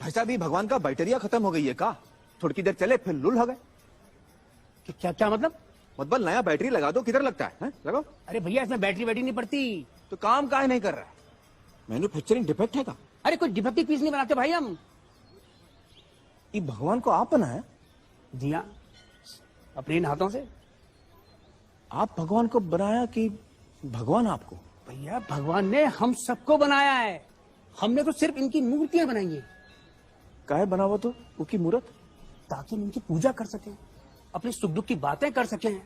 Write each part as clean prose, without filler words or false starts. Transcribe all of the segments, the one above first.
भाई साहब ये भगवान का बैटरिया खत्म हो गई है का? थोड़ी देर चले फिर लुल हो गए। क्या क्या मतलब नया बैटरी लगा दो, किधर लगता है? लगाओ। अरे भैया इसमें बैटरी नहीं पड़ती। तो काम काहे नहीं कर रहा है? मैन्युफैक्चरिंग डिफेक्ट है का? अरे कोई डिफेक्टिव पीस नहीं बनाते भाई हम। ये भगवान को आप बनाया? जी हाँ, अपने इन हाथों से। आप भगवान को बनाया कि भगवान आपको? भैया भगवान ने हम सबको बनाया है, हमने तो सिर्फ इनकी मूर्तियां बनाई है। काहे बना हुआ तो उसकी मूर्त? ताकि हम इनकी पूजा कर सकें, अपने सुख दुख की बातें कर सकें।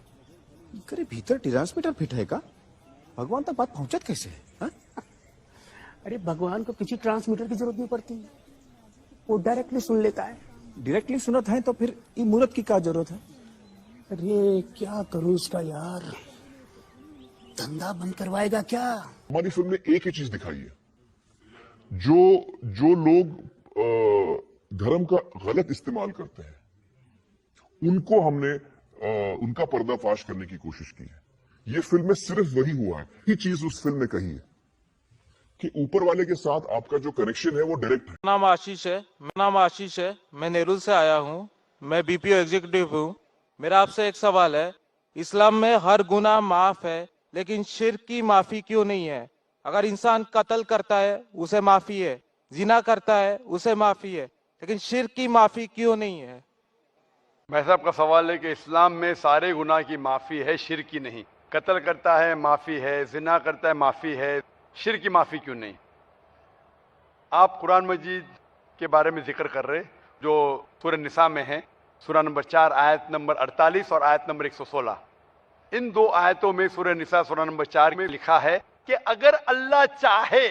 करे भीतर ट्रांसमीटर फिट है का? भगवान तक बात पहुंचत कैसे है? हा? अरे भगवान को किसी ट्रांसमीटर की जरूरत नहीं पड़ती, वो डायरेक्टली सुन लेता है। डायरेक्टली सुनत है तो फिर ये मूर्त की क्या जरूरत है? अरे क्या करूं इसका यार, धंधा बंद करवाएगा क्या? हमारी फिल्म में एक ही चीज दिखाई है, जो लोग धर्म का गलत इस्तेमाल करते हैं उनको हमने उनका पर्दाफाश करने की कोशिश की है। ये फिल्म में सिर्फ वही हुआ है, ये चीज उस फिल्म में कही है कि ऊपर वाले के साथ आपका जो कनेक्शन है वो डायरेक्ट है। मेरा नाम आशीष है, मैं नेरुल से आया हूँ, मैं बीपीओ एग्जीक्यूटिव हूँ। मेरा आपसे एक सवाल है, इस्लाम में हर गुनाह माफ है, लेकिन शिर्क की माफी क्यों नहीं है? अगर इंसान कत्ल करता है उसे माफी है, जिना करता है उसे माफी है, लेकिन शिर्क की माफी क्यों नहीं है? भाई साहब का सवाल है कि इस्लाम में सारे गुनाह की माफी है, शिर्क की नहीं। कत्ल करता है माफी है, जिना करता है माफी है, शिर्क की माफी क्यों नहीं? आप कुरान मजीद के बारे में जिक्र कर रहे जो सूरह निसा में है, सूरह नंबर 4 आयत नंबर 48 और आयत नंबर 116। इन दो आयतों में सूरह निसा सूरह नंबर 4 में लिखा है कि अगर अल्लाह चाहे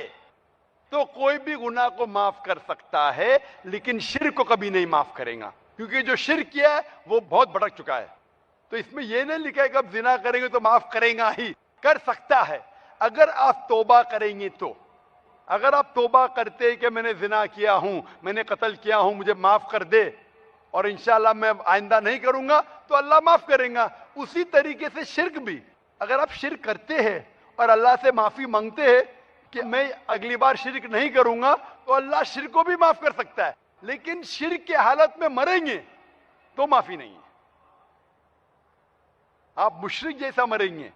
तो कोई भी गुनाह को माफ कर सकता है, लेकिन शिर्क को कभी नहीं माफ करेगा, क्योंकि जो शिर्क किया है वो बहुत भटक चुका है। तो इसमें यह नहीं लिखा है कि अब जिना करेंगे तो माफ करेगा ही, कर सकता है अगर आप तौबा करेंगे तो। अगर आप तौबा करते कि मैंने जिना किया हूं, मैंने कत्ल किया हूं, मुझे माफ कर दे और इंशाल्लाह मैं आइंदा नहीं करूंगा, तो अल्लाह माफ करेगा। उसी तरीके से शिर्क भी, अगर आप शिर्क करते हैं और अल्लाह से माफी मांगते हैं कि मैं अगली बार शिर्क नहीं करूंगा, तो अल्लाह शिर्क को भी माफ कर सकता है। लेकिन शिर्क की हालत में मरेंगे तो माफी नहीं है, आप मुशरिक जैसा मरेंगे।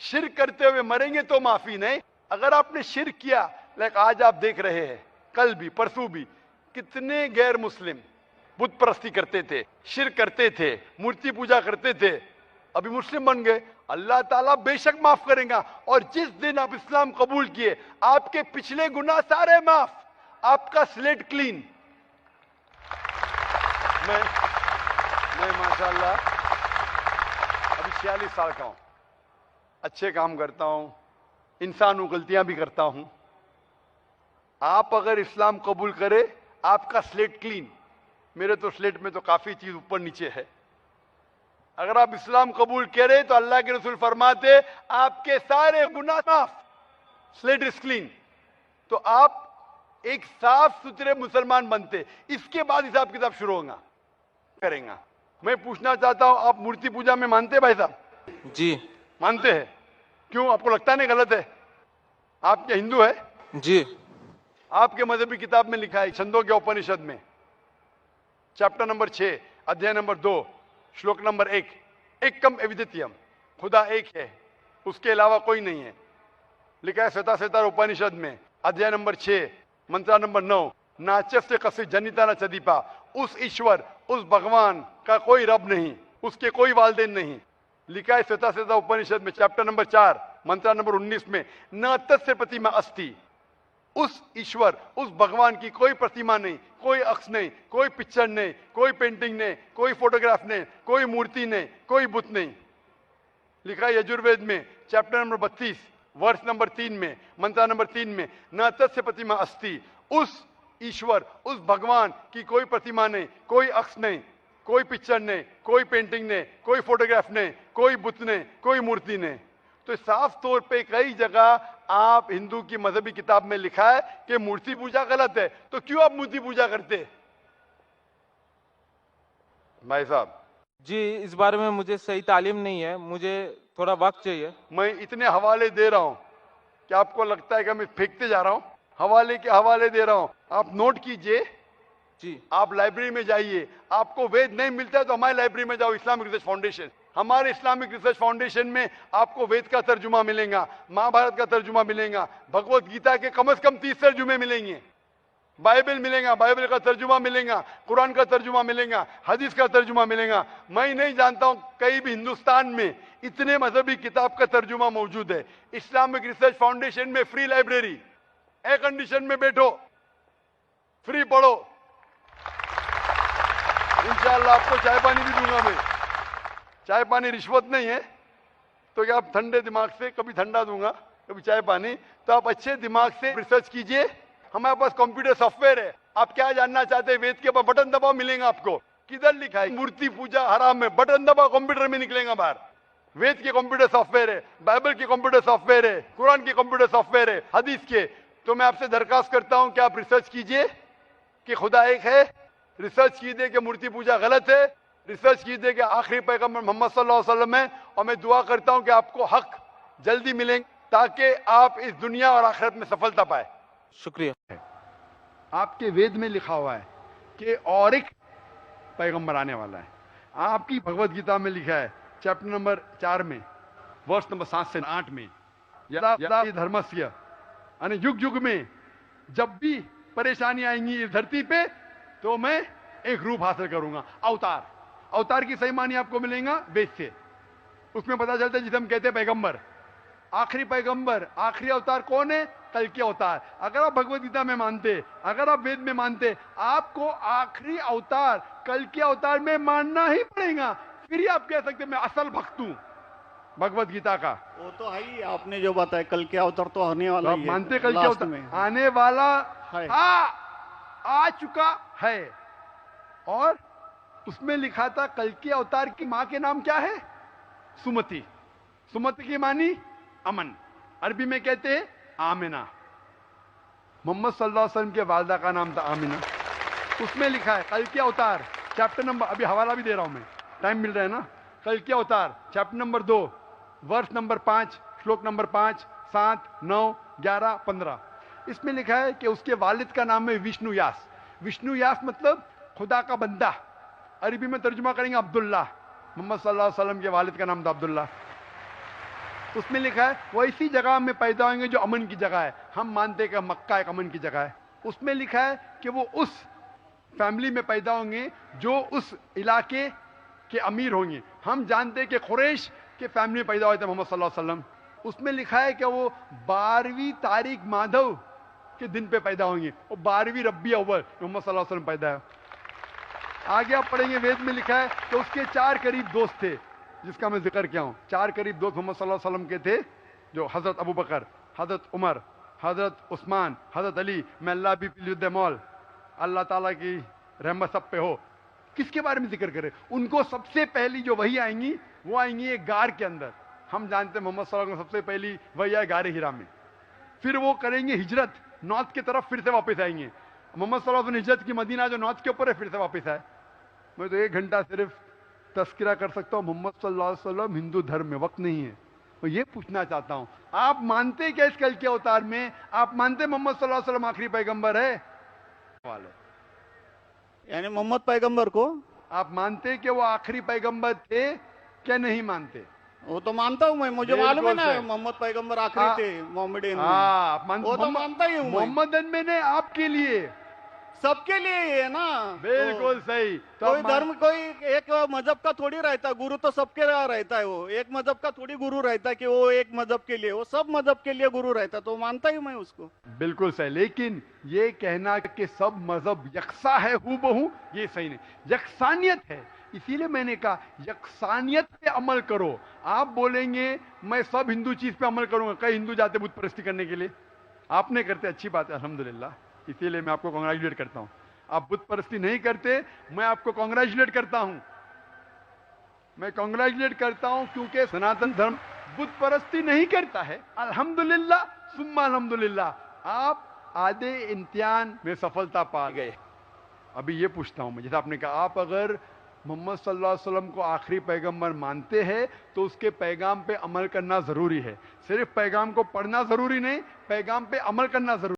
शिर्क करते हुए मरेंगे तो माफी नहीं। अगर आपने शिर्क किया, लाइक आज आप देख रहे हैं, कल भी परसों भी कितने गैर मुस्लिम बुत परस्ती करते थे, शिर्क करते थे, मूर्ति पूजा करते थे, अभी मुस्लिम बन गए। अल्लाह ताला बेशक माफ करेगा। और जिस दिन आप इस्लाम कबूल किए, आपके पिछले गुनाह सारे माफ, आपका स्लेट क्लीन। मैं माशाल्लाह अभी 46 साल का हूं, अच्छे काम करता हूं, इंसान हूं, गलतियां भी करता हूं। आप अगर इस्लाम कबूल करे, आपका स्लेट क्लीन। मेरे तो स्लेट में तो काफी चीज ऊपर नीचे है। अगर आप इस्लाम कबूल करें तो अल्लाह के रसूल फरमाते आपके सारे गुनाह माफ, स्लेट इज क्लीन। तो आप एक साफ सुथरे मुसलमान बनते, इसके बाद हिसाब किताब शुरू होगा करेंगे। मैं पूछना चाहता हूं, आप मूर्ति पूजा में मानते हैं भाई साहब? जी मानते हैं। क्यों, आपको लगता नहीं गलत है? आप क्या हिंदू है? जी। आपके मजहबी किताब में लिखा है, छंदों के उपनिषद में चैप्टर नंबर 6 अध्याय नंबर 2 श्लोक नंबर 1, एकम अद्वितीयम, खुदा एक है, उसके अलावा कोई नहीं है। लिखा है श्वेता श्वेता उपनिषद में अध्याय नंबर 6 मंत्र नंबर 9, नाचस्य कस्य जनिता न चदीपा, उस ईश्वर, उस भगवान का कोई रब नहीं, उसके कोई वालदेन नहीं। लिखा है श्वेता श्वेता उपनिषद में चैप्टर नंबर 4 मंत्र नंबर 19 में, न तस्य प्रतिमा अस्ति, उस ईश्वर, उस भगवान की कोई प्रतिमा नहीं, कोई अक्ष नहीं, कोई पिक्चर नहीं, कोई पेंटिंग नहीं, कोई फोटोग्राफ नहीं, कोई मूर्ति नहीं, कोई बुत नहीं। लिखा है यजुर्वेद में चैप्टर नंबर 32 वर्ष नंबर 3 में मंत्र नंबर 3 में, न तस्य प्रतिमा अस्ति, उस ईश्वर, उस भगवान की कोई प्रतिमा नहीं, कोई अक्ष नहीं, कोई पिक्चर नहीं, कोई पेंटिंग नहीं, कोई फोटोग्राफ नहीं, कोई बुत नहीं, कोई मूर्ति नहीं। तो साफ तौर पे कई जगह आप हिंदू की मजहबी किताब में लिखा है कि मूर्ति पूजा गलत है, तो क्यों आप मूर्ति पूजा करते? भाई साहब जी, इस बारे में मुझे सही तालीम नहीं है, मुझे थोड़ा वक्त चाहिए। मैं इतने हवाले दे रहा हूं कि आपको लगता है कि मैं फेंकते जा रहा हूं। हवाले के हवाले दे रहा हूं, आप नोट कीजिए। जी, आप लाइब्रेरी में जाइए, आपको वेद नहीं मिलता है तो हमारी लाइब्रेरी में जाओ, इस्लामिक रिसर्च फाउंडेशन। हमारे इस्लामिक रिसर्च फाउंडेशन में आपको वेद का तर्जुमा मिलेगा, महाभारत का तर्जुमा मिलेगा, भगवत गीता के कम से कम 30 तर्जुमे मिलेंगे, बाइबल मिलेगा, बाइबल का तर्जुमा मिलेगा, कुरान का तर्जुमा मिलेगा, हदीस का तर्जुमा मिलेगा। मैं नहीं जानता हूं कहीं भी हिंदुस्तान में इतने मजहबी किताब का तर्जुमा मौजूद है। इस्लामिक रिसर्च फाउंडेशन में फ्री लाइब्रेरी, एयर कंडीशन में बैठो, फ्री पढ़ो। इंशाअल्लाह आपको चाय पानी भी दूंगा मैं। चाय पानी रिश्वत नहीं है, तो क्या आप ठंडे दिमाग से, कभी ठंडा दूंगा कभी चाय पानी, तो आप अच्छे दिमाग से रिसर्च कीजिए। हमारे पास कंप्यूटर सॉफ्टवेयर है, आप क्या जानना चाहते हैं वेद के ऊपर बटन दबाओ, मिलेगा आपको। किधर लिखा है मूर्ति पूजा हराम है? बटन दबाओ, कंप्यूटर में निकलेगा बाहर। वेद के कंप्यूटर सॉफ्टवेयर है, बाइबल के कंप्यूटर सॉफ्टवेयर है, कुरान के कंप्यूटर सॉफ्टवेयर है, हदीस के। तो मैं आपसे दरखास्त करता हूं कि आप रिसर्च कीजिए कि खुदा एक है, रिसर्च कीजिए कि मूर्ति पूजा गलत है, रिसर्च कीजिए कि आखिरी पैगंबर मोहम्मद सल्लल्लाहु अलैहि वसल्लम है। और मैं दुआ करता हूं कि आपको हक जल्दी मिलेंगे ताकि आप इस दुनिया और आखिरत में सफलता पाए। शुक्रिया। आपके वेद में लिखा हुआ है कि और एक पैगंबर आने वाला है। आपकी भगवत गीता में लिखा है चैप्टर नंबर 4 में वर्ष नंबर 7 से 8 में, यदा धर्मस्य, यानी युग युग में जब भी परेशानी आएंगी इस धरती पे तो मैं एक रूप हासिल करूंगा, अवतार। अवतार की सही मानी आपको मिलेगा वेद से। उसमें पता चलता है जिसे हम कहते हैं पैगंबर, आखिरी पैगंबर, आखिरी अवतार कौन है? कल के अवतार। अगर आप भगवत गीता में मानते, अगर आप वेद में मानते, आपको आखिरी अवतार कल के अवतार में मानना ही पड़ेगा, फिर ही आप कह सकते मैं असल भक्त हूं भगवत गीता का। वो तो है ही, आपने जो बताया कल के अवतार तो आने वाला तो आप ही है, मानते कल के लास्ट अवतार में आने वाला है। आ चुका है। और उसमें लिखा था कल के अवतार की मां के नाम क्या है? सुमति। सुमति की मानी अमन, अरबी में कहते हैं आमिना। मोहम्मद सल्लल्लाहु अलैहि वसल्लम के वालदा का नाम था आमिना। उसमें लिखा है कल के अवतार, चैप्टर नंबर, अभी हवाला भी दे रहा हूं मैं, टाइम मिल रहा है ना। कल के अवतार चैप्टर नंबर 2 वर्ष नंबर 5 श्लोक नंबर 5, 7, 9, 11, 15। इसमें लिखा है कि उसके वालिद का नाम है विष्णु यास। विष्णु यास मतलब खुदा का बंदा, अरबी में तर्जुमा करेंगे अब्दुल्ला। मोहम्मद सल्लल्लाहु अलैहि वसल्लम के वालिद का नाम था अब्दुल्ला। उसमें लिखा है वो इसी जगह में पैदा होंगे जो अमन की जगह है। हम मानते हैं कि मक्का एक अमन की जगह है। उसमें लिखा है कि वो उस फैमिली में पैदा होंगे जो उस इलाके के अमीर होंगे। हम जानते हैं कि कुरैश के फैमिली में पैदा हुए थे मोहम्मद सल्लल्लाहु अलैहि वसल्लम। उसमें लिखा है कि वो 12वीं तारीख माधव के दिन पे पैदा होंगे, वो 12वीं रब्बी अव्वल मोहम्मद सल्लल्लाहु अलैहि वसल्लम पैदा है। आगे आप पढ़ेंगे वेद में लिखा है कि उसके 4 करीब दोस्त थे, जिसका मैं जिक्र किया हूं। 4 करीब दोस्त मोहम्मद सल्लल्लाहु अलैहि वसल्लम के थे, जो हजरत अबू बकर, हजरत उमर, हजरत उस्मान, हजरत अली। मैं अल्लाह भी मौल, अल्लाह ताला की रहमत सब पे हो। किसके बारे में जिक्र करें? उनको सबसे पहली जो वही आएंगी वो आएंगी एक गार के अंदर। हम जानते हैं मोहम्मद सल्लल्लाहु अलैहि वसल्लम सबसे पहली वही आए गारे हिरा में। फिर वो करेंगे हिजरत, नॉर्थ की तरफ फिर से वापस आएंगे। मोहम्मद सल्लल्लाहु अलैहि वसल्लम हिजरत की मदीना जो नॉर्थ के ऊपर है फिर से वापस आए। मैं तो 1 घंटा सिर्फ तस्करा कर सकता हूं मोहम्मद सल्लल्लाहु अलैहि वसल्लम हिंदू धर्म में, वक्त नहीं है। मैं ये पूछना चाहता हूं, आप मानते क्या इस कल के अवतार में? आप मानते मोहम्मद सल्लल्लाहु अलैहि वसल्लम आखिरी पैगंबर है? यानी मोहम्मद पैगंबर को आप मानते कि वो आखिरी पैगंबर थे क्या नहीं मानते? वो तो मानता हूं मैं, मुझे मालूम है ना बिल्कुल मोहम्मद पैगंबर आखिरी थे मोहम्मदन में। वो तो मानता ही हूं मैं। मोहम्मदन में ने आपके लिए, सबके लिए ही है ना। बिल्कुल सही। तो कोई धर्म, कोई एक मजहब का थोड़ी रहता, गुरु तो सबके रहता है। वो एक मजहब का थोड़ी गुरु रहता है कि वो एक मजहब के लिए, वो सब मजहब के लिए गुरु रहता, तो मानता ही मैं उसको। बिल्कुल सही। लेकिन ये कहना कि सब मजहब यकसा है हूबहू, ये सही नहीं। यकसानियत है, इसीलिए मैंने कहा यकसानियत पे अमल करो। आप बोलेंगे मैं सब हिंदू चीज पे अमल करूंगा, कई हिंदू जाते बुत परस्ती करने के लिए, आप नहीं करते, अच्छी बात है अल्हम्दुलिल्लाह, इसीलिए मैं आपको कांग्रेचुलेट करता हूं। आप बुत परस्ती नहीं करते, मैं आपको कांग्रेचुलेट करता हूं। मैं कांग्रेचुलेट करता हूं क्योंकि सनातन धर्म बुत परस्ती नहीं करता है, अल्हम्दुलिल्लाह। सुम्मा अल्हम्दुलिल्लाह आप आधे इम्तिहान में सफलता पा गए। अभी ये पूछता हूं मैं, जैसे आपने कहा आप अगर मोहम्मद सल्लल्लाहु अलैहि वसल्लम को आखिरी पैगंबर मानते हैं तो उसके पैगाम पे अमल करना जरूरी है। सिर्फ पैगाम को पढ़ना जरूरी नहीं, पैगाम पे अमल करना जरूरी।